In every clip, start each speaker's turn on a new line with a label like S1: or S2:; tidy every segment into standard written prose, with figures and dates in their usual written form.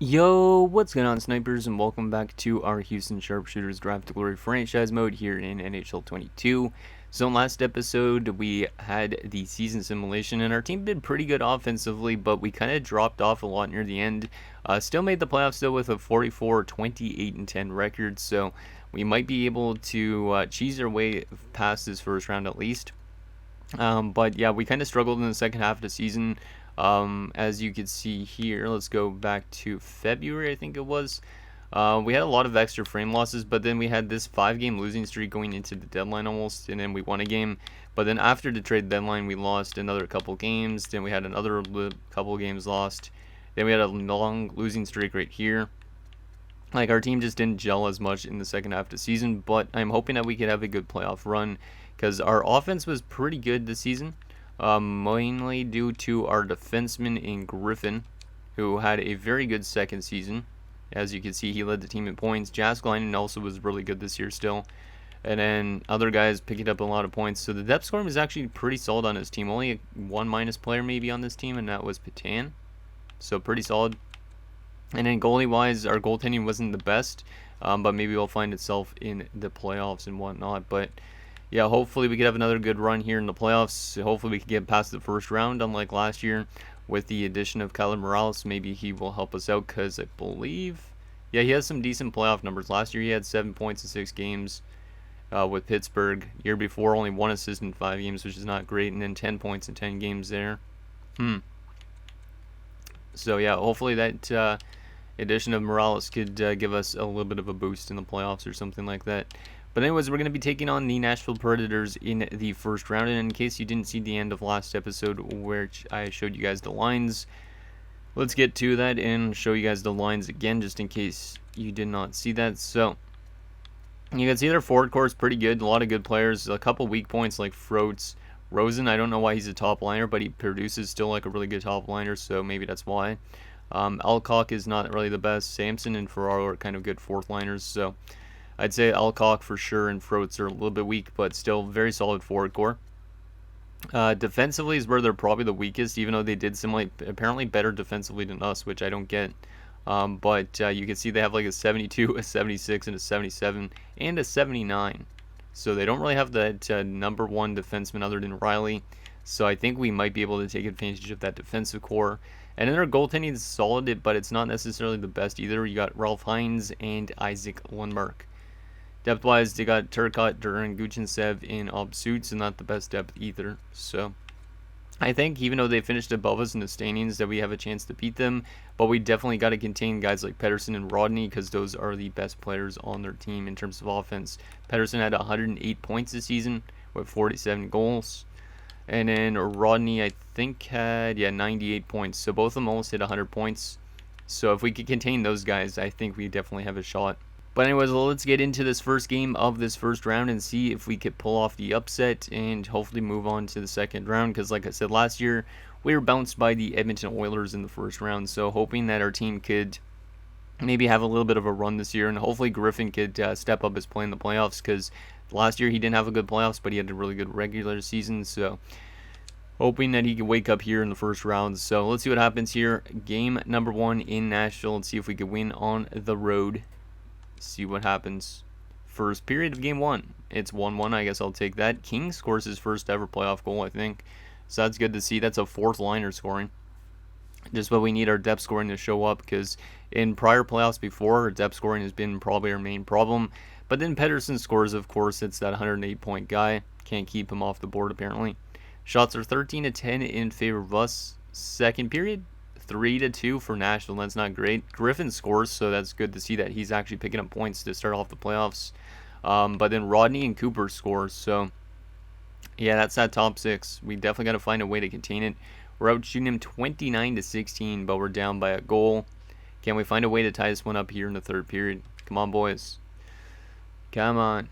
S1: Yo, what's going on, snipers, and welcome back to our Houston Sharpshooters Draft to Glory franchise mode here in NHL 22. So in last episode, we had the season simulation, and our team did pretty good offensively, but we kind of dropped off a lot near the end. Still made the playoffs, though, with a 44, 28, and 10 record, so we might be able to cheese our way past this first round at least. But yeah, we kind of struggled in the second half of the season. As you can see here, let's go back to February, I think it was. We had a lot of extra frame losses, but then we had this 5-game losing streak going into the deadline almost, and then we won a game. But then after the trade deadline, we lost another couple games. Then we had another couple games lost. Then we had a long losing streak right here. Like, our team just didn't gel as much in the second half of the season, but I'm hoping that we could have a good playoff run because our offense was pretty good this season, mainly due to our defenseman in Griffin, who had a very good second season. As you can see, he led the team in points. Jaskleinen also was really good this year still. And then other guys picking up a lot of points. So the depth scoring was actually pretty solid on his team. Only a 1- player maybe on this team, and that was Patan. So pretty solid. And then goalie-wise, our goaltending wasn't the best, but maybe it'll find itself in the playoffs and whatnot. But yeah, hopefully we could have another good run here in the playoffs. Hopefully we can get past the first round, unlike last year. With the addition of Kyler Morales, maybe he will help us out because I believe, yeah, he has some decent playoff numbers. Last year he had 7 points in 6 games with Pittsburgh. Year before, only 1 assist in 5 games, which is not great, and then 10 points in 10 games there. So yeah, hopefully that addition of Morales could give us a little bit of a boost in the playoffs or something like that. But anyways, we're going to be taking on the Nashville Predators in the first round. And in case you didn't see the end of last episode, where I showed you guys the lines, let's get to that and show you guys the lines again, just in case you did not see that. So you can see their forward core is pretty good. A lot of good players. A couple weak points like Froats. Rosen, I don't know why he's a top liner, but he produces still like a really good top liner, so maybe that's why. Alcock is not really the best. Samson and Ferraro are kind of good fourth liners, so I'd say Alcock for sure and Froats are a little bit weak, but still very solid forward core. Defensively is where they're probably the weakest, even though they did simulate apparently better defensively than us, which I don't get. But you can see they have like a 72, a 76, and a 77, and a 79. So they don't really have that number one defenseman other than Riley. So I think we might be able to take advantage of that defensive core. And then their goaltending is solid, but it's not necessarily the best either. You got Ralph Hines and Isaac Lundmark. Depth-wise, they got Turcotte, Duran, Guchensev in Obsuits, and not the best depth either. So I think even though they finished above us in the standings, that we have a chance to beat them. But we definitely got to contain guys like Pedersen and Rodney because those are the best players on their team in terms of offense. Pedersen had 108 points this season with 47 goals. And then Rodney, I think, had 98 points. So both of them almost hit 100 points. So if we could contain those guys, I think we definitely have a shot. But anyways, well, let's get into this first game of this first round and see if we could pull off the upset and hopefully move on to the second round. Because like I said, last year we were bounced by the Edmonton Oilers in the first round. So hoping that our team could maybe have a little bit of a run this year. And hopefully Griffin could step up his play in the playoffs. Because last year he didn't have a good playoffs, but he had a really good regular season. So hoping that he can wake up here in the first round. So let's see what happens here. Game number 1 in Nashville. Let's see if we can win on the road. See what happens. First period of game 1. It's 1-1. I guess I'll take that. King scores his first ever playoff goal, I think. So that's good to see. That's a fourth liner scoring. Just what we need our depth scoring to show up, because in prior playoffs before, our depth scoring has been probably our main problem. But then Pedersen scores, of course. It's that 108-point guy. Can't keep him off the board, apparently. Shots are 13-10 in favor of us. Second period, 3-2 for Nashville. That's not great. Griffin scores, so that's good to see that he's actually picking up points to start off the playoffs. But then Rodney and Cooper scores, so yeah, that's that top 6. We definitely got to find a way to contain it. We're out shooting him 29-16, but we're down by a goal. Can we find a way to tie this one up here in the third period? Come on, boys. Come on.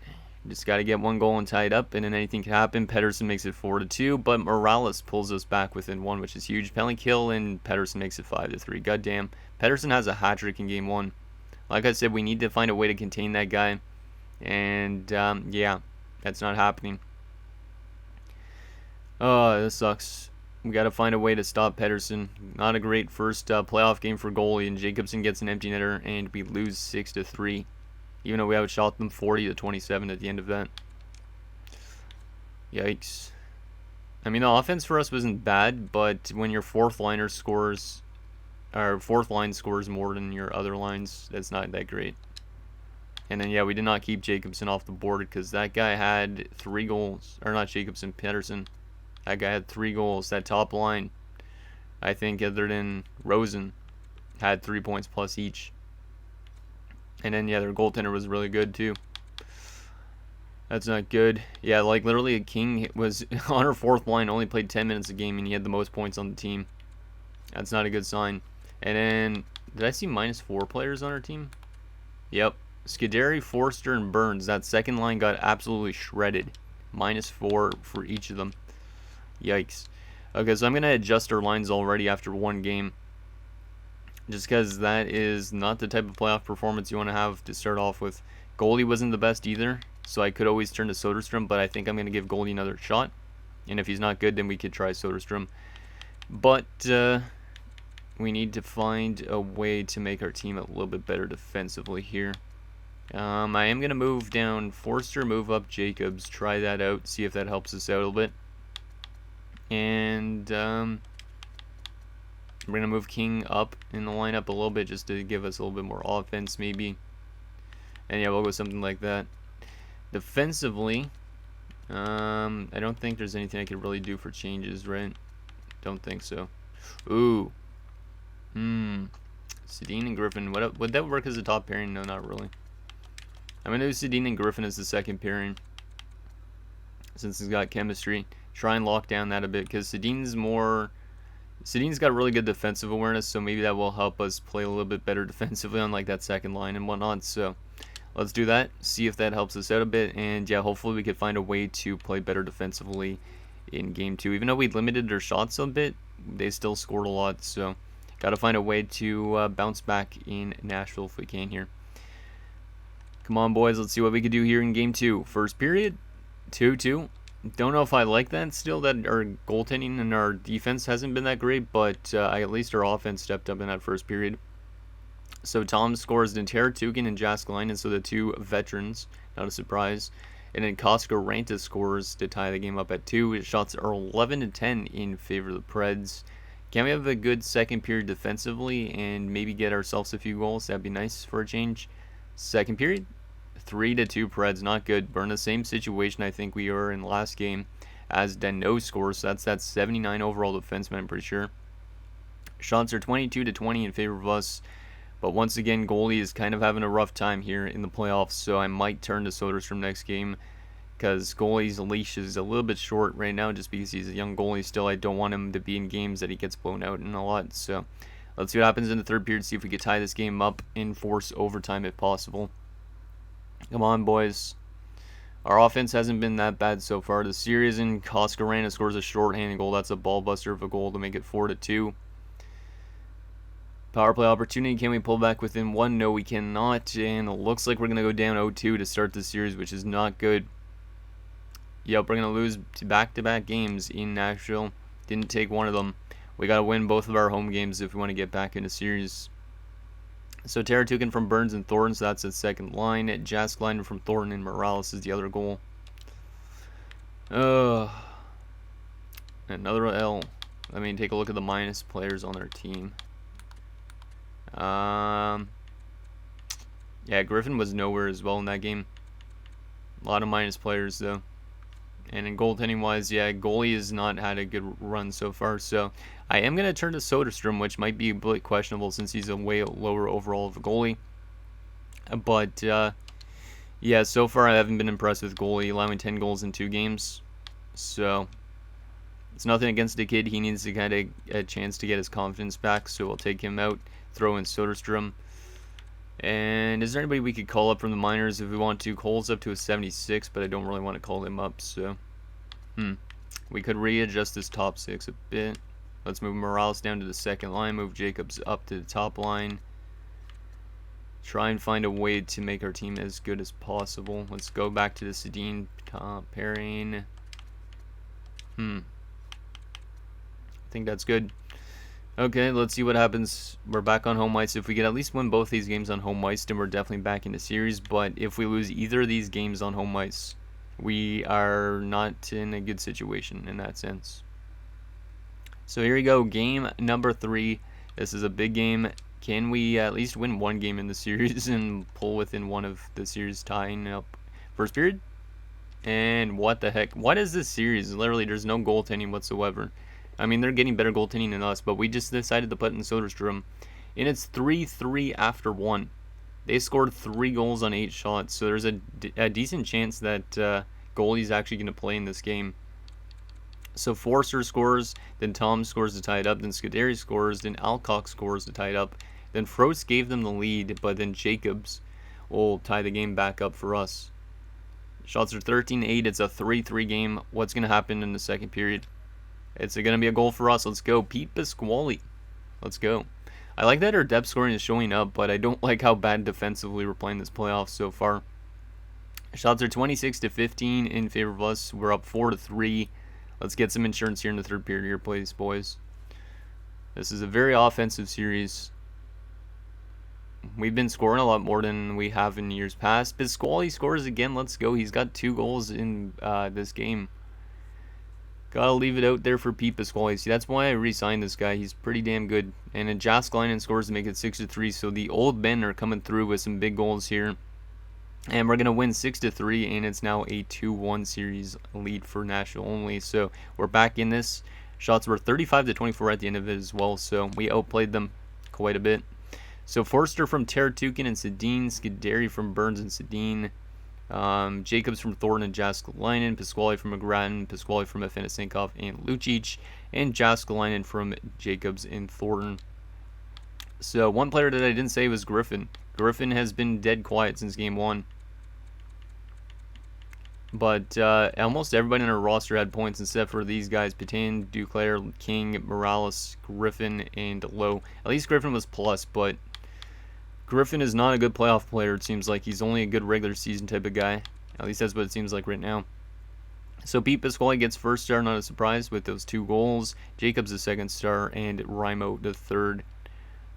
S1: Just got to get one goal and tie it up, and then anything can happen. Pedersen makes it 4-2, but Morales pulls us back within 1, which is huge. Penalty kill, and Pedersen makes it 5-3. Goddamn. Pedersen has a hat-trick in game 1. Like I said, we need to find a way to contain that guy, and yeah, that's not happening. Oh, this sucks. We got to find a way to stop Pettersson. Not a great first playoff game for goalie, and Jacobson gets an empty netter, and we lose 6-3. Even though we outshot them 40-27 at the end of that. Yikes. I mean, the offense for us wasn't bad, but when your fourth line scores more than your other lines, that's not that great. And then, yeah, we did not keep Jacobson off the board because that guy had 3 goals. Or not Jacobson, Pettersson. That guy had 3 goals. That top line, I think, other than Rosen, had 3 points plus each. And then, yeah, their goaltender was really good, too. That's not good. Yeah, like, literally, King was on our fourth line, only played 10 minutes a game, and he had the most points on the team. That's not a good sign. And then, did I see -4 players on our team? Yep. Scuderi, Forster, and Burns. That second line got absolutely shredded. -4 for each of them. Yikes. Okay, so I'm going to adjust our lines already after one game. Just because that is not the type of playoff performance you want to have to start off with. Goalie wasn't the best either, so I could always turn to Soderstrom, but I think I'm going to give Goalie another shot. And if he's not good, then we could try Soderstrom. But we need to find a way to make our team a little bit better defensively here. I am going to move down Forster, move up Jacobs, try that out, see if that helps us out a little bit. And we're going to move King up in the lineup a little bit just to give us a little bit more offense maybe. And yeah, we'll go something like that. Defensively, I don't think there's anything I could really do for changes, right? Don't think so. Ooh. Sedin and Griffin. Would that work as a top pairing? No, not really. I'm going to do Sedin and Griffin as the second pairing, since he's got chemistry. Try and lock down that a bit, because Sedin's got really good defensive awareness, so maybe that will help us play a little bit better defensively on like that second line and whatnot. So let's do that, see if that helps us out a bit, and yeah, hopefully we could find a way to play better defensively in game 2. Even though we limited their shots a bit, they still scored a lot, so got to find a way to bounce back in Nashville if we can here. Come on, boys, let's see what we could do here in game 2. First period, 2-2. Don't know if I like that still, that our goaltending and our defense hasn't been that great, but at least our offense stepped up in that first period. So Tom scores Teratukin and Jaskalainen, so the 2 veterans, not a surprise. And then Koska-Ranta scores to tie the game up at 2. His shots are 11-10 in favor of the Preds. Can we have a good second period defensively and maybe get ourselves a few goals? That'd be nice for a change. Second period, 3-2 Preds, not good. We're in the same situation I think we were in the last game as Dano scores, so that's that 79 overall defenseman, I'm pretty sure. Shots are 22-20 in favor of us, but once again, goalie is kind of having a rough time here in the playoffs, so I might turn to Soderstrom next game, because goalie's leash is a little bit short right now just because he's a young goalie still. I don't want him to be in games that he gets blown out in a lot, so let's see what happens in the third period, see if we can tie this game up and force overtime if possible. Come on, boys. Our offense hasn't been that bad so far. The series, and Koska-Ranta scores a shorthanded goal. That's a ball buster of a goal to make it 4-2. Power play opportunity. Can we pull back within 1? No, we cannot. And it looks like we're going to go down 0-2 to start the series, which is not good. Yep, we're going to lose back-to-back games in Nashville. Didn't take one of them. We got to win both of our home games if we want to get back in the series. So Teratukin from Burns and Thornton, so that's the second line. Jaskalainen from Thornton and Morales is the other goal. Another L. Let me take a look at the minus players on their team. Yeah, Griffin was nowhere as well in that game. A lot of minus players though. And in goaltending wise, yeah, goalie has not had a good run so far. So I am going to turn to Soderstrom, which might be a bit questionable since he's a way lower overall of a goalie. But yeah, so far I haven't been impressed with goalie, allowing 10 goals in 2 games. So it's nothing against the kid. He needs to kind of a chance to get his confidence back. So we'll take him out, throw in Soderstrom. And is there anybody we could call up from the minors if we want to? Cole's up to a 76, but I don't really want to call him up, so we could readjust this top 6 a bit. Let's move Morales down to the second line, move Jacobs up to the top line. Try and find a way to make our team as good as possible. Let's go back to the Sedin top pairing. think that's good. Okay, let's see what happens. We're back on home ice. If we could at least win both these games on home ice, then we're definitely back in the series. But if we lose either of these games on home ice, we are not in a good situation in that sense. So here we go, game number 3. This is a big game. Can we at least win one game in the series and pull within one of the series tying up first period? And what the heck? What is this series? Literally, there's no goaltending whatsoever. I mean, they're getting better goaltending than us, but we just decided to put in Soderstrom. And it's 3-3 after 1. They scored 3 goals on 8 shots, so there's a decent chance that goalie's actually going to play in this game. So Forster scores, then Tom scores to tie it up, then Scuderi scores, then Alcock scores to tie it up. Then Frost gave them the lead, but then Jacobs will tie the game back up for us. Shots are 13-8. It's a 3-3 game. What's going to happen in the second period? It's going to be a goal for us. Let's go. Pete Pasquale. Let's go. I like that our depth scoring is showing up, but I don't like how bad defensively we're playing this playoff so far. Shots are 26-15 in favor of us. We're up 4-3. Let's get some insurance here in the third period here, please, boys. This is a very offensive series. We've been scoring a lot more than we have in years past. Pasquale scores again. Let's go. He's got 2 goals in this game. Gotta leave it out there for Pete Pasquale. See, that's why I re-signed this guy. He's pretty damn good. And then Jaskalainen scores to make it 6-3. So the old men are coming through with some big goals here. And we're going to win 6-3. And it's now a 2-1 series lead for Nashville only. So we're back in this. Shots were 35-24 at the end of it as well. So we outplayed them quite a bit. So Forster from Teratukin and Sedin. Scuderi from Burns and Sedin. Jacobs from Thornton and Jaskalainen, Pasquale from McGrattan, Pasquale from Afanasenkov and Lucic, and Jaskalainen from Jacobs and Thornton. So one player that I didn't say was Griffin. Griffin has been dead quiet since game 1. But almost everybody in our roster had points except for these guys: Petain, Duclair, King, Morales, Griffin, and Lowe. At least Griffin was plus, but Griffin is not a good playoff player, it seems like. He's only a good regular season type of guy. At least that's what it seems like right now. So Pete Pasquale gets first star, not a surprise, with those 2 goals. Jacobs the second star, and Raimo the third.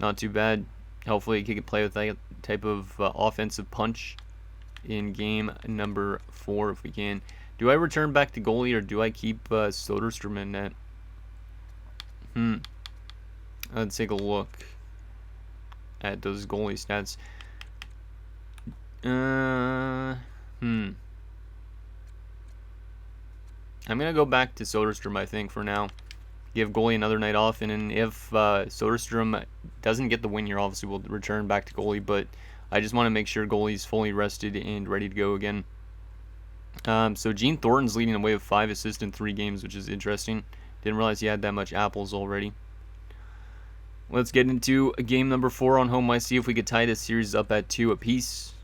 S1: Not too bad. Hopefully he can play with that type of offensive punch in game number 4 if we can. Do I return back to goalie, or do I keep Soderstrom in net? Let's take a look at those goalie stats. I'm gonna go back to Soderstrom, I think, for now. Give goalie another night off, and then if Soderstrom doesn't get the win here, obviously we'll return back to goalie, but I just want to make sure goalie's fully rested and ready to go again. So Gene Thornton's leading the way with 5 assists in 3 games, which is interesting. Didn't realize he had that much apples already. Let's get into game number 4 on home ice. See if we could tie this series up at 2 apiece,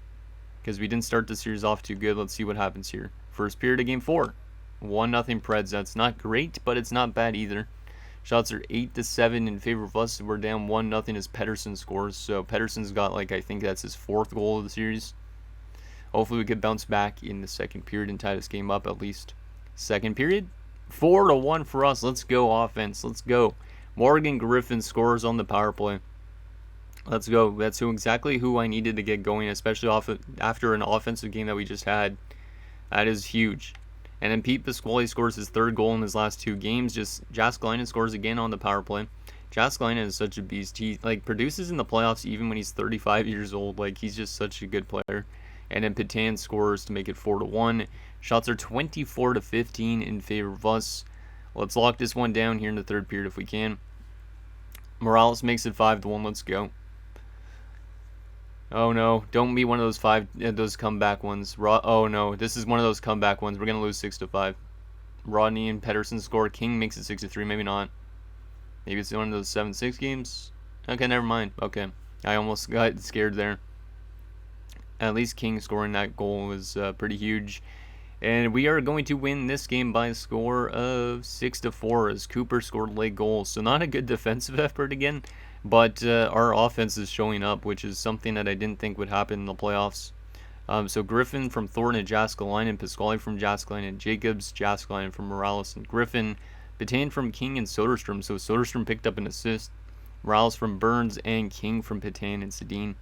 S1: because we didn't start the series off too good. Let's see what happens here. First period of game 4. 1-0 Preds. That's not great, but it's not bad either. Shots are 8-7 in favor of us. We're down 1-0 as Pettersson scores. So Pettersson's got, like, I think that's his 4th goal of the series. Hopefully we could bounce back in the second period and tie this game up at least. Second period, 4-1 for us. Let's go offense. Let's go. Morgan Griffin scores on the power play. Let's go. That's exactly who I needed to get going, especially after an offensive game that we just had. That is huge. And then Pete Pasquale scores his 3rd goal in his last 2 games. Just Jaskalainen scores again on the power play. Jaskalainen is such a beast. He produces in the playoffs even when he's 35 years old. He's just such a good player. And then Petain scores to make it 4-1. Shots are 24-15 in favor of us. Let's lock this one down here in the third period if we can. Morales makes it 5-1. Let's go. Oh no, don't be one of those comeback ones. Oh no, this is one of those comeback ones. We're gonna lose 6-5. Rodney and Pettersson score. King makes it 6-3. Maybe not. Maybe it's one of those 7-6 games. Okay, never mind. Okay, I almost got scared there. At least King scoring that goal was pretty huge. And we are going to win this game by a score of 6-4 as Cooper scored late goals. So not a good defensive effort again, but our offense is showing up, which is something that I didn't think would happen in the playoffs. So Griffin from Thornton and Jaskalainen, Pasquale from Jaskalainen and Jacobs, Jaskalainen from Morales and Griffin, Petain from King and Soderstrom. So Soderstrom picked up an assist. Morales from Burns and King from Petain and Sedin.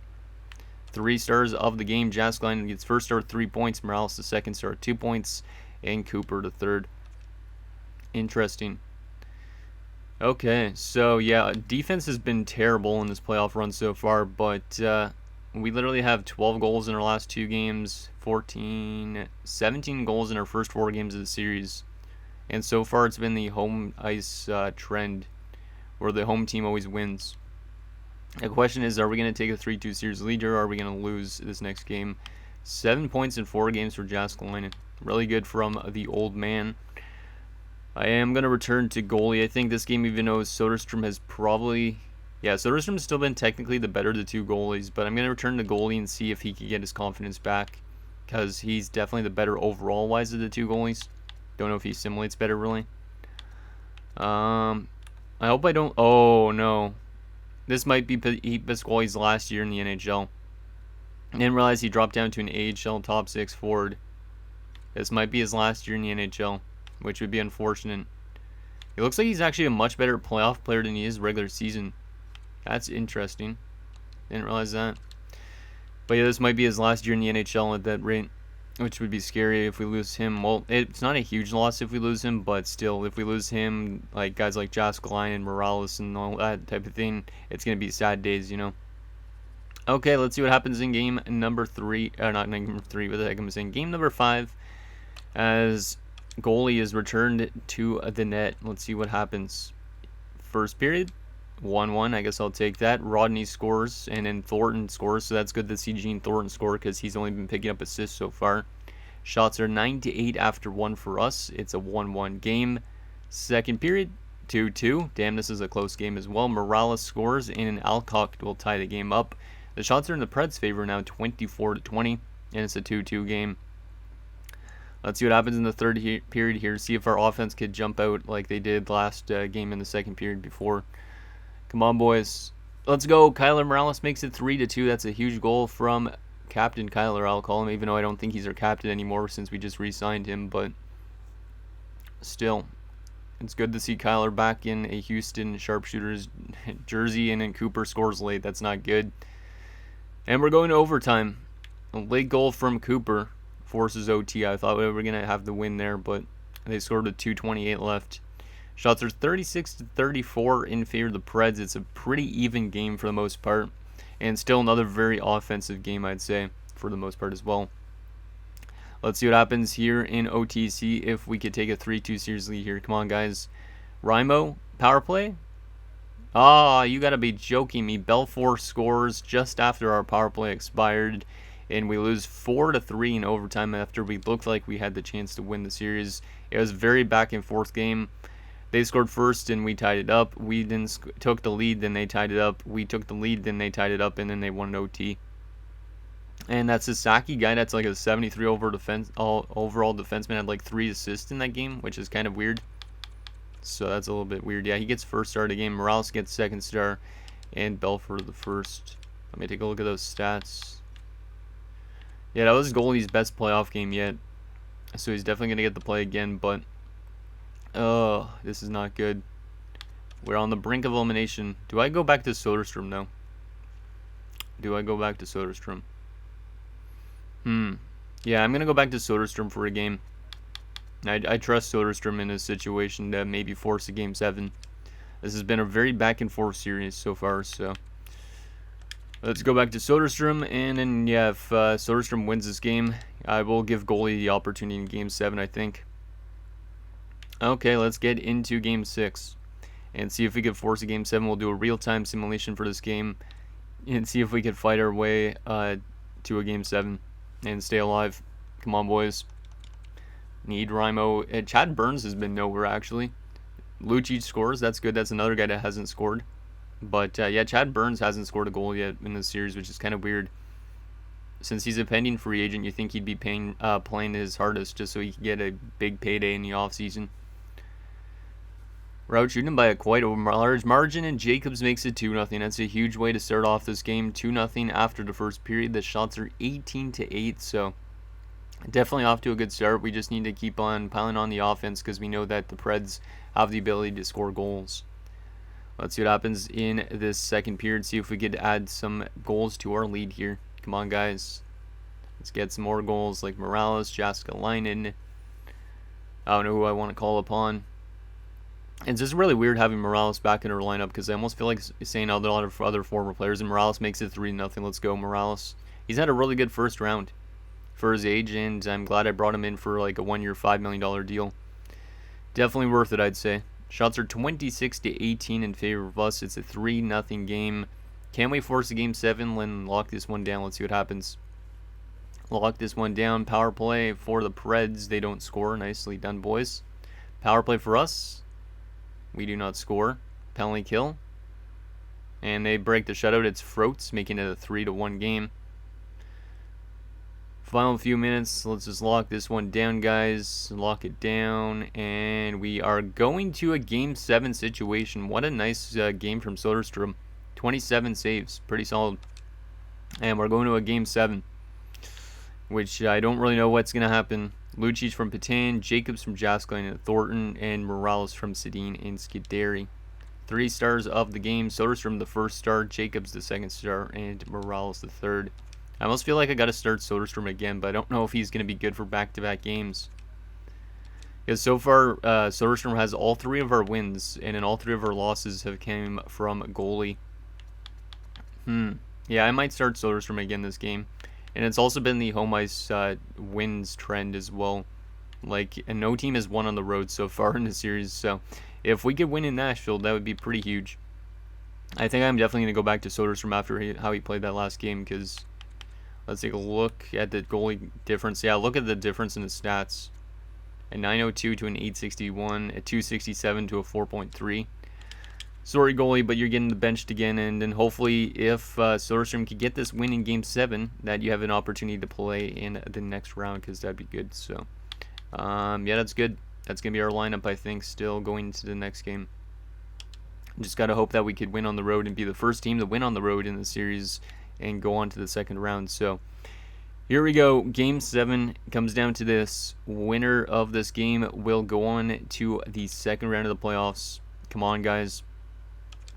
S1: 3 stars of the game. Jaskline gets first star 3 points. Morales the second star 2 points. And Cooper the third. Interesting. Okay, so yeah, defense has been terrible in this playoff run so far, but we literally have 12 goals in our last 2 games, 17 goals in our first 4 games of the series. And so far it's been the home ice trend, where the home team always wins. The question is, are we going to take a 3-2 series lead, or are we going to lose this next game? 7 points in 4 games for Jaskalainen. Really good from the old man. I am going to return to goalie. I think this game, even though Soderstrom has probably... Yeah, Soderstrom's still been technically the better of the 2 goalies, but I'm going to return to goalie and see if he can get his confidence back, because he's definitely the better overall-wise of the 2 goalies. Don't know if he simulates better, really. I hope I don't... Oh, no. This might be Pasquale's last year in the NHL. I didn't realize he dropped down to an AHL top 6 forward. This might be his last year in the NHL, which would be unfortunate. It looks like he's actually a much better playoff player than he is regular season. That's interesting. Didn't realize that. But yeah, this might be his last year in the NHL at that rate, which would be scary if we lose him. Well, it's not a huge loss if we lose him, but still, if we lose him, like guys like Jaskalainen and Morales and all that type of thing, it's going to be sad days, you know. Okay, let's see what happens in game number 3. Not number 3, what the heck am I saying? Game number 5, as goalie is returned to the net. Let's see what happens. First period, 1-1. I guess I'll take that. Rodney scores, and then Thornton scores, so that's good to see Gene Thornton score, because he's only been picking up assists so far. Shots are 9-8 after 1 for us. It's a 1-1 game. Second period, 2-2. Damn, this is a close game as well. Morales scores, and an Alcock will tie the game up. The shots are in the Preds' favor now, 24-20, and it's a 2-2 game. Let's see what happens in the third period here. See if our offense could jump out like they did last game in the second period before. Come on, boys. Let's go. Kyler Morales makes it 3-2. That's a huge goal from Captain Kyler, I'll call him, even though I don't think he's our captain anymore since we just re-signed him. But still, it's good to see Kyler back in a Houston Sharpshooters jersey, and then Cooper scores late. That's not good. And we're going to overtime. A late goal from Cooper forces OT. I thought we were going to have the win there, but they scored with 2:28 left. Shots are 36-34 in favor of the Preds. It's a pretty even game for the most part, and still another very offensive game, I'd say, for the most part as well. Let's see what happens here in OTC if we could take a 3-2 series lead here. Come on, guys. Rimo, power play? Ah, you gotta be joking me. Belfour scores just after our power play expired, and we lose 4-3 in overtime after we looked like we had the chance to win the series. It was a very back and forth game. They scored first and we tied it up. We then took the lead, then they tied it up. We took the lead, then they tied it up, and then they won an OT. And that Sasaki guy, that's like a 73 overall defenseman, had like 3 assists in that game, which is kind of weird. So that's a little bit weird. Yeah, he gets first star of the game. Morales gets second star, and Belfort the first. Let me take a look at those stats. Yeah, that was goalie's best playoff game yet. So he's definitely going to get the play again, but this is not good. We're on the brink of elimination. Do I go back to Soderstrom now? Do I go back to Soderstrom? Yeah, I'm going to go back to Soderstrom for a game. I trust Soderstrom in this situation to maybe force a Game 7. This has been a very back and forth series so far, so let's go back to Soderstrom, and then, yeah, if Soderstrom wins this game, I will give goalie the opportunity in Game 7, I think. Okay, let's get into Game 6 and see if we can force a Game 7. We'll do a real-time simulation for this game and see if we can fight our way to a Game 7 and stay alive. Come on, boys. Need Rimo. Chad Burns has been nowhere, actually. Lucic scores. That's good. That's another guy that hasn't scored. But, yeah, Chad Burns hasn't scored a goal yet in this series, which is kind of weird. Since he's a pending free agent, you think he'd be playing his hardest just so he could get a big payday in the offseason. We're outshooting him by a quite large margin, and Jacobs makes it 2-0. That's a huge way to start off this game. 2-0 after the first period. The shots are 18-8, so Definitely off to a good start. We just need to keep on piling on the offense because we know that the Preds have the ability to score goals. Let's see what happens in this second period. See if we could add some goals to our lead here. Come on, guys. Let's get some more goals like Morales, Jaskalainen. I don't know who I want to call upon. It's just really weird having Morales back in our lineup because I almost feel like saying a lot of other former players, and Morales makes it 3-0. Let's go, Morales. He's had a really good first round for his age, and I'm glad I brought him in for like a 1-year, $5 million deal. Definitely worth it, I'd say. Shots are 26-18 in favor of us. It's a 3-0 game. Can we force a game 7 and lock this one down? Let's see what happens. Lock this one down. Power play for the Preds. They don't score. Nicely done, boys. Power play for us. We do not score. Penalty kill. And they break the shutout. It's Froats, making it a 3-1 game. Final few minutes. Let's just lock this one down, guys. Lock it down. And we are going to a Game 7 situation. What a nice game from Soderstrom. 27 saves. Pretty solid. And we're going to a Game 7, which I don't really know what's going to happen. Lucic from Patan, Jacobs from Jaskline and Thornton, and Morales from Sedin and Scuderi. 3 stars of the game. Soderstrom the first star, Jacobs the second star, and Morales the third. I almost feel like I got to start Soderstrom again, but I don't know if he's going to be good for back-to-back games. Because so far, Soderstrom has all 3 of our wins, and in all 3 of our losses have came from goalie. Yeah, I might start Soderstrom again this game. And it's also been the home ice wins trend as well. And no team has won on the road so far in the series. So if we could win in Nashville, that would be pretty huge. I think I'm definitely going to go back to Soderstrom after how he played that last game, because let's take a look at the goalie difference. Yeah, look at the difference in the stats. A 902 to an 861, a 267 to a 4.3. Sorry, goalie, but you're getting benched again, and then hopefully if Soderstrom can get this win in Game 7, that you have an opportunity to play in the next round, because that'd be good. So, yeah, that's good. That's going to be our lineup, I think, still going into the next game. Just got to hope that we could win on the road and be the first team to win on the road in the series and go on to the second round. So, here we go. Game 7 comes down to this. Winner of this game will go on to the second round of the playoffs. Come on, guys.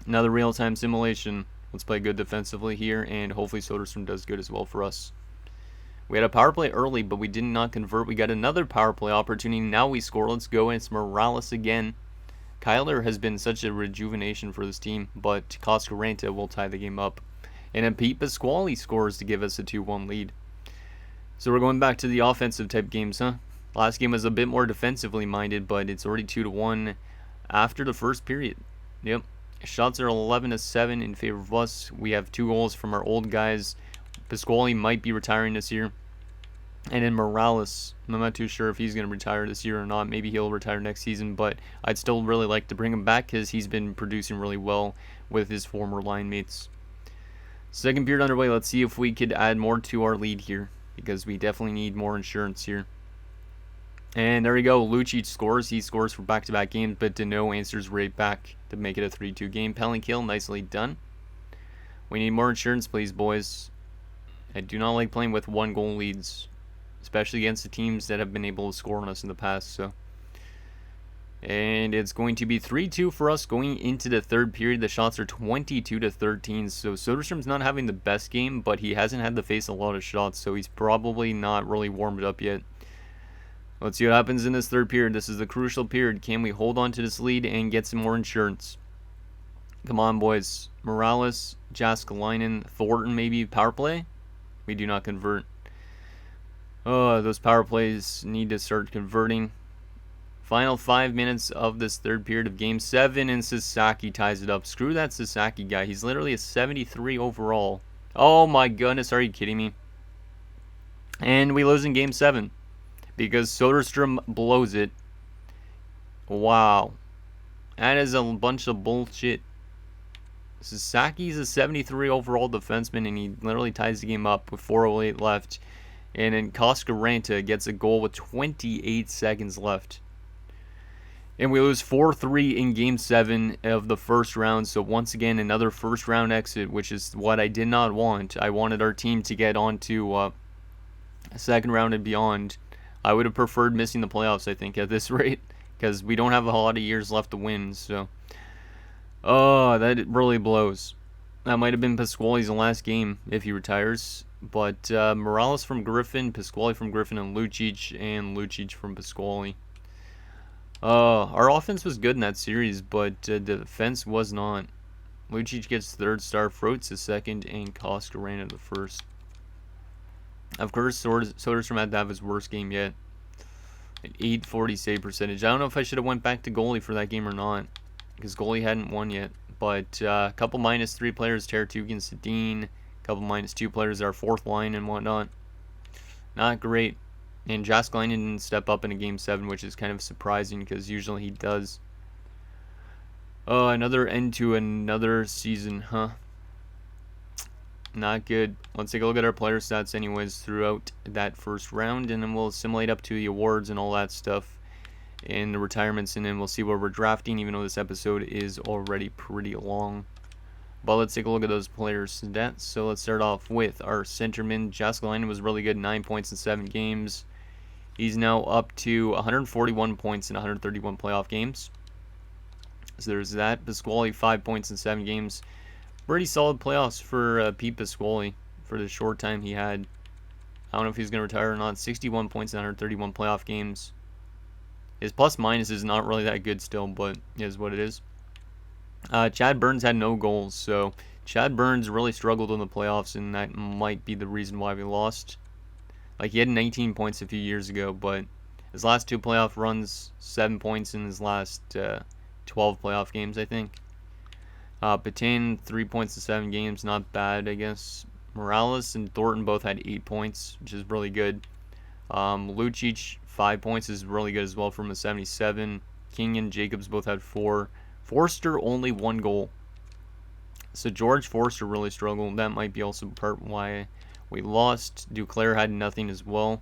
S1: Another real-time simulation. Let's play good defensively here, and hopefully Soderstrom does good as well for us. We had a power play early, but we did not convert. We got another power play opportunity. Now we score. Let's go, and it's Morales again. Kyler has been such a rejuvenation for this team, but Coscaranta will tie the game up. And then Pete Pasquale scores to give us a 2-1 lead. So we're going back to the offensive type games, huh? Last game was a bit more defensively minded, but it's already 2-1 after the first period. Yep. Shots are 11-7 in favor of us. We have 2 goals from our old guys. Pasquale might be retiring this year. And then Morales, I'm not too sure if he's going to retire this year or not. Maybe he'll retire next season, but I'd still really like to bring him back because he's been producing really well with his former line mates. Second period underway. Let's see if we could add more to our lead here, because we definitely need more insurance here. And there we go. Lucic scores. He scores for back-to-back games, but Deneau answers right back to make it a 3-2 game. Penalty kill. Nicely done. We need more insurance, please, boys. I do not like playing with 1-goal leads, especially against the teams that have been able to score on us in the past. So, and it's going to be 3-2 for us going into the third period. The shots are 22-13. So Soderstrom's not having the best game, but he hasn't had to face a lot of shots, so he's probably not really warmed up yet. Let's see what happens in this third period. This is the crucial period. Can we hold on to this lead and get some more insurance? Come on, boys. Morales, Jaskalainen, Thornton maybe. Power play? We do not convert. Oh, those power plays need to start converting. Final 5 minutes of this third period of Game 7, and Sasaki ties it up. Screw that Sasaki guy. He's literally a 73 overall. Oh my goodness, are you kidding me? And we lose in Game 7. Because Soderstrom blows it. Wow. That is a bunch of bullshit. Sasaki's a 73 overall defenseman, and he literally ties the game up with 4:08 left. And then Coscaranta gets a goal with 28 seconds left. And we lose 4-3 in Game 7 of the first round. So once again, another first round exit, which is what I did not want. I wanted our team to get on to second round and beyond. I would have preferred missing the playoffs, I think, at this rate, because we don't have a lot of years left to win. So, oh, that really blows. That might have been Pasquale's last game if he retires. But Morales from Griffin, Pasquale from Griffin, and Lucic from Pasquale. Our offense was good in that series, but the defense was not. Lucic gets third star, Froats the second, and Koskinen the first. Of course, Soderstrom had to have his worst game yet. An 840 save percentage. I don't know if I should have went back to goalie for that game or not, because goalie hadn't won yet. But a couple -3 players, Teratukin, Sedin. A couple -2 players, our fourth line and whatnot. Not great. And Jaskinen didn't step up in a game 7, which is kind of surprising because usually he does. Oh, another end to another season, huh? Not good. Let's take a look at our player stats anyways throughout that first round, and then we'll assimilate up to the awards and all that stuff and the retirements, and then we'll see where we're drafting, even though this episode is already pretty long. But let's take a look at those players' stats. So let's start off with our centerman. Jaskinen was really good, 9 points in 7 games. He's now up to 141 points in 131 playoff games. So there's that. Pasquale, 5 points in 7 games. Pretty solid playoffs for Pete Pasquale for the short time he had. I don't know if he's going to retire or not. 61 points in 131 playoff games. His plus minus is not really that good still, but it is what it is. Chad Burns had no goals, so Chad Burns really struggled in the playoffs, and that might be the reason why we lost. Like, he had 19 points a few years ago, but his last 2 playoff runs, 7 points in his last 12 playoff games, I think. Patin, 3 points in 7 games, not bad, I guess. Morales and Thornton both had 8 points, which is really good. Lucic, 5 points is really good as well from a 77. King and Jacobs both had 4. Forster, only 1 goal. So George Forster really struggled. That might be also part why we lost. Duclair had nothing as well.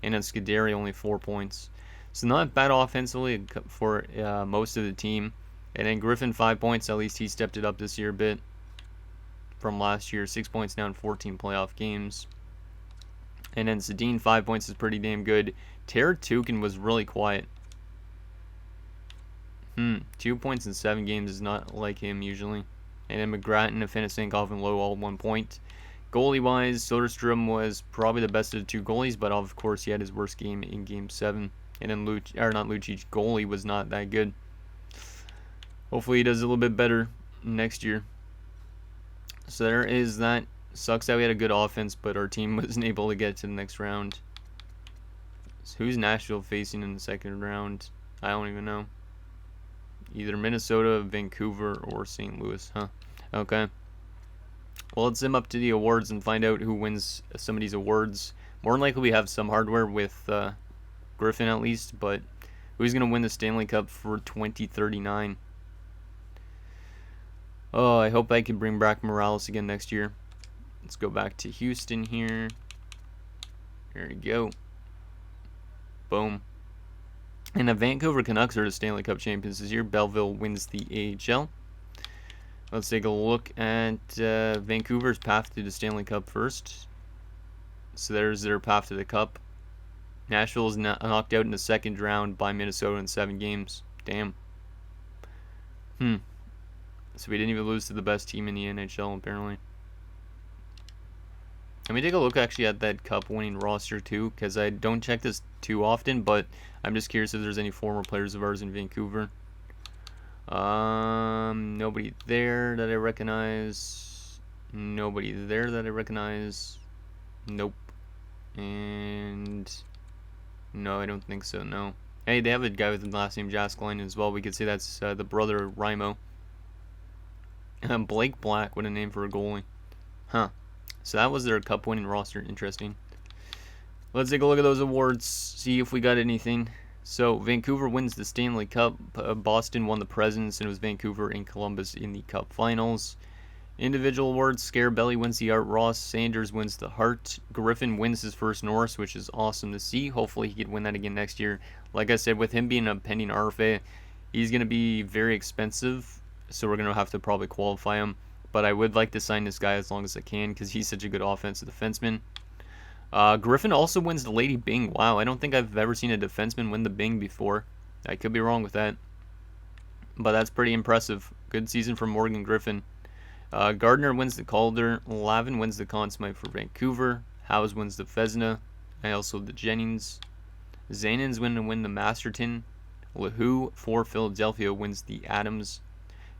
S1: And then Scuderi, only 4 points. So not bad offensively for most of the team. And then Griffin, 5 points. At least he stepped it up this year a bit from last year. 6 points now in 14 playoff games. And then Sedin, 5 points is pretty damn good. Teratukin was really quiet. 2 points in 7 games is not like him usually. And then McGrattan and Afinosenkov and Lowe all 1 point. Goalie-wise, Soderstrom was probably the best of the 2 goalies, but of course he had his worst game in Game 7. And then Lucic, goalie was not that good. Hopefully he does a little bit better next year. So there is that. Sucks that we had a good offense, but our team wasn't able to get to the next round. So who's Nashville facing in the second round? I don't even know. Either Minnesota, Vancouver, or St. Louis, huh? Okay. Well, let's zim up to the awards and find out who wins some of these awards. More than likely we have some hardware with Griffin at least, but who's going to win the Stanley Cup for 2039? Oh, I hope I can bring back Morales again next year. Let's go back to Houston here. There we go. Boom. And the Vancouver Canucks are the Stanley Cup champions this year. Belleville wins the AHL. Let's take a look at Vancouver's path to the Stanley Cup first. So there's their path to the Cup. Nashville is knocked out in the second round by Minnesota in 7 games. Damn. So we didn't even lose to the best team in the NHL, apparently. Let me take a look actually at that Cup-winning roster too, because I don't check this too often, but I'm just curious if there's any former players of ours in Vancouver. Nobody there that I recognize. Nobody there that I recognize. Nope. And no, I don't think so, no. Hey, they have a guy with the last name Jaskinen as well. We could say that's the brother of Rimo. Blake Black, what a name for a goalie. Huh. So that was their Cup-winning roster. Interesting. Let's take a look at those awards, see if we got anything. So Vancouver wins the Stanley Cup. Boston won the Presidents, and it was Vancouver and Columbus in the Cup Finals. Individual awards, Scarabelli wins the Art Ross. Sanders wins the Hart. Griffin wins his first Norris, which is awesome to see. Hopefully he could win that again next year. Like I said, with him being a pending RFA, he's going to be very expensive, so we're going to have to probably qualify him. But I would like to sign this guy as long as I can because he's such a good offensive defenseman. Griffin also wins the Lady Bing. Wow, I don't think I've ever seen a defenseman win the Bing before. I could be wrong with that, but that's pretty impressive. Good season for Morgan Griffin. Gardner wins the Calder. Lavin wins the Conn Smythe for Vancouver. Howes wins the Vezina, and also the Jennings. Zanen's win the Masterton. LaHoo for Philadelphia wins the Adams.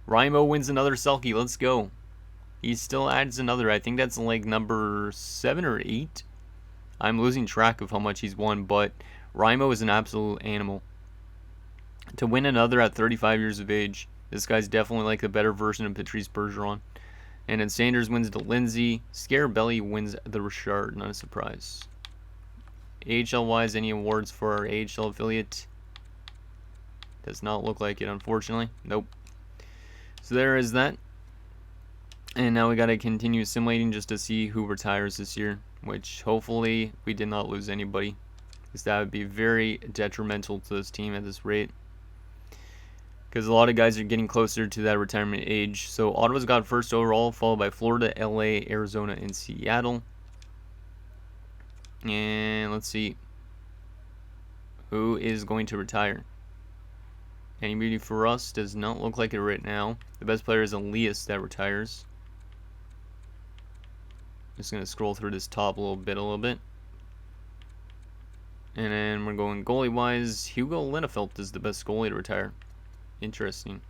S1: Raimo wins another Selke. Let's go. He still adds another. I think that's like number 7 or 8. I'm losing track of how much he's won, but Raimo is an absolute animal. To win another at 35 years of age, this guy's definitely like the better version of Patrice Bergeron. And then Sanders wins the Lindsay. Scarabelli wins the Richard. Not a surprise. AHL-wise, any awards for our AHL affiliate? Does not look like it, unfortunately. Nope. So there is that. And now we got to continue simulating just to see who retires this year. Which, hopefully, we did not lose anybody. Because that would be very detrimental to this team at this rate. Because a lot of guys are getting closer to that retirement age. So Ottawa's got first overall, followed by Florida, LA, Arizona, and Seattle. And let's see who is going to retire. Anybody for us? Does not look like it right now. The best player is Elias that retires. Just going to scroll through this top a little bit. And then we're going goalie-wise. Hugo Linnefelt is the best goalie to retire. Interesting.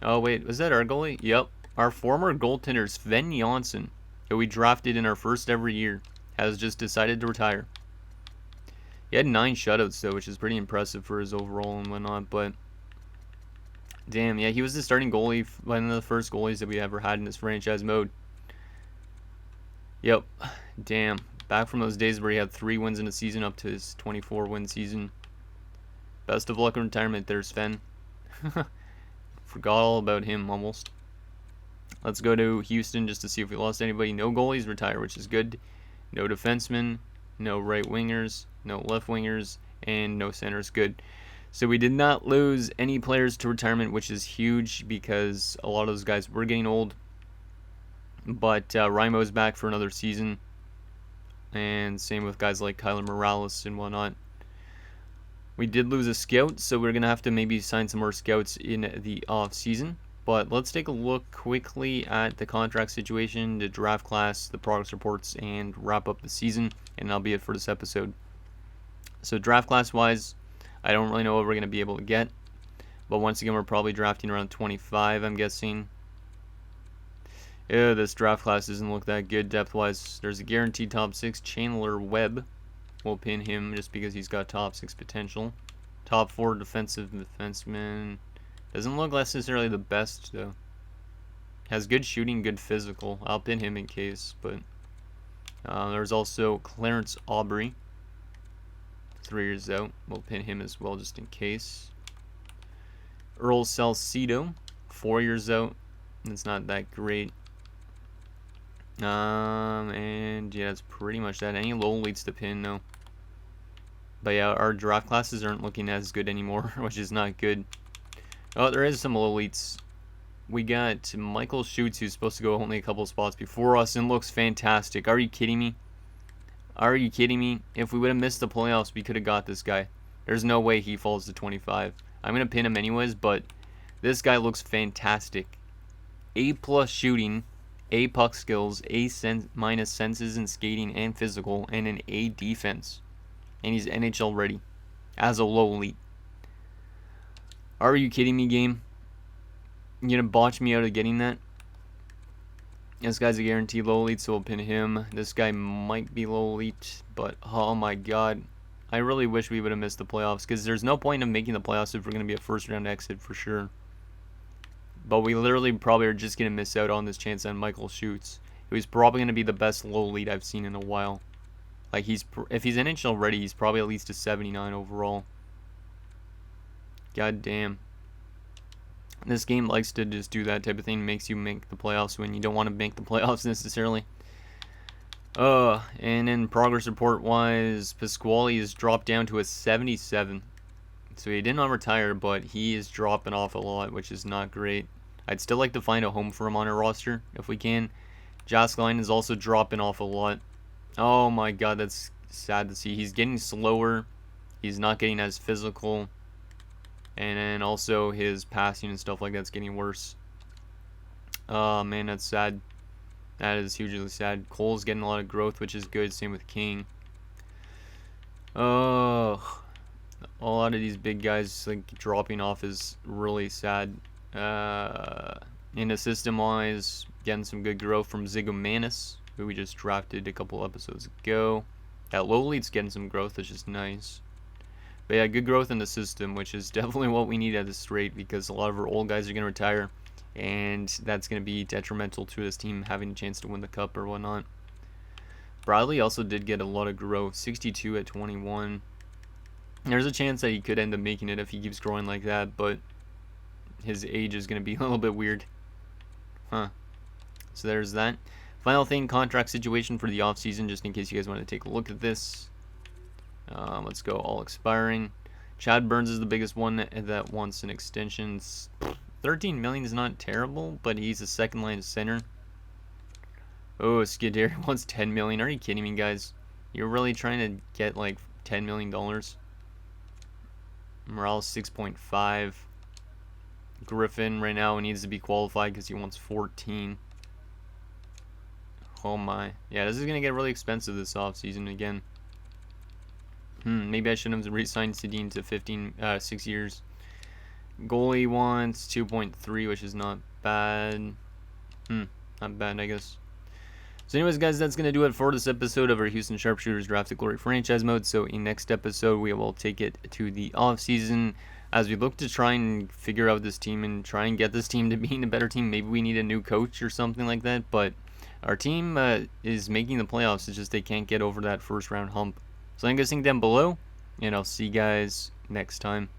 S1: Oh, wait. Was that our goalie? Yep. Our former goaltender, Sven Jansson, who we drafted in our first ever year, has just decided to retire. He had 9 shutouts, though, which is pretty impressive for his overall and whatnot. But, damn, yeah, he was the starting goalie, one of the first goalies that we ever had in this franchise mode. Yep. Damn. Back from those days where he had 3 wins in a season up to his 24-win season. Best of luck in retirement there, Sven. Forgot all about him, almost. Let's go to Houston just to see if we lost anybody. No goalies retire, which is good. No defensemen. No right wingers. No left wingers. And no centers. Good. So we did not lose any players to retirement, which is huge because a lot of those guys were getting old. But Raimo's back for another season. And same with guys like Kyler Morales and whatnot. We did lose a scout, so we're going to have to maybe sign some more scouts in the off-season. But let's take a look quickly at the contract situation, the draft class, the progress reports, and wrap up the season. And that'll be it for this episode. So draft class-wise, I don't really know what we're going to be able to get. But once again, we're probably drafting around 25, I'm guessing. Yeah, this draft class doesn't look that good depth-wise. There's a guaranteed top 6, Chandler Webb. We'll pin him just because he's got top 6 potential. Top 4 defensive defenseman. Doesn't look necessarily the best, though. Has good shooting, good physical. I'll pin him in case, but there's also Clarence Aubrey. 3 years out. We'll pin him as well just in case. Earl Salcido. 4 years out. It's not that great. And yeah, that's pretty much that. Any low leads to pin, though. But yeah, our draft classes aren't looking as good anymore, which is not good. Oh, there is some low leads. We got Michael Schutz, who's supposed to go only a couple spots before us, and looks fantastic. Are you kidding me? Are you kidding me? If we would have missed the playoffs, we could have got this guy. There's no way he falls to 25. I'm going to pin him anyways, but this guy looks fantastic. A+ shooting, A puck skills, A minus senses and skating and physical, and an A defense. And he's NHL ready as a low elite. Are you kidding me, game? You gonna botch me out of getting that? This guy's a guaranteed low elite, so we'll pin him. This guy might be low elite, but oh my god. I really wish we would have missed the playoffs, because there's no point in making the playoffs if we're going to be a first round exit for sure. But we literally probably are just going to miss out on this chance on Michael Schutz, who's probably going to be the best low elite I've seen in a while. Like, if he's NHL ready, he's probably at least a 79 overall. God damn. This game likes to just do that type of thing. Makes you make the playoffs when you don't want to make the playoffs necessarily. And then progress report wise, Pasquale is dropped down to a 77. So he did not retire, but he is dropping off a lot, which is not great. I'd still like to find a home for him on our roster if we can. Jaskline is also dropping off a lot. Oh my god, that's sad to see. He's getting slower. He's not getting as physical. And then also his passing and stuff like that's getting worse. Oh man, that's sad. That is hugely sad. Cole's getting a lot of growth, which is good. Same with King. Oh, a lot of these big guys like dropping off is really sad. In the system wise, getting some good growth from Zigomanis, who we just drafted a couple episodes ago. That Lowlead's getting some growth, which is nice. But yeah, good growth in the system, which is definitely what we need at this rate because a lot of our old guys are going to retire, and that's going to be detrimental to this team having a chance to win the cup or whatnot. Bradley also did get a lot of growth, 62 at 21. There's a chance that he could end up making it if he keeps growing like that, but his age is going to be a little bit weird. Huh. So there's that. Final thing, contract situation for the offseason, just in case you guys want to take a look at this. Let's go all expiring. Chad Burns is the biggest one that wants an extension. 13 million is not terrible, but he's a second line center. Oh, Scuderi wants 10 million. Are you kidding me, guys? You're really trying to get like $10 million? Morales 6.5. Griffin right now needs to be qualified because he wants 14. Oh my. Yeah, this is going to get really expensive this offseason again. Maybe I shouldn't have re-signed Sedin to 6 years. Goalie wants 2.3, which is not bad. Not bad, I guess. So anyways, guys, that's going to do it for this episode of our Houston Sharpshooters Draft Glory franchise mode. So in next episode, we will take it to the offseason as we look to try and figure out this team and try and get this team to being a better team. Maybe we need a new coach or something like that. But our team is making the playoffs. It's just they can't get over that first round hump. So I think down below, and I'll see you guys next time.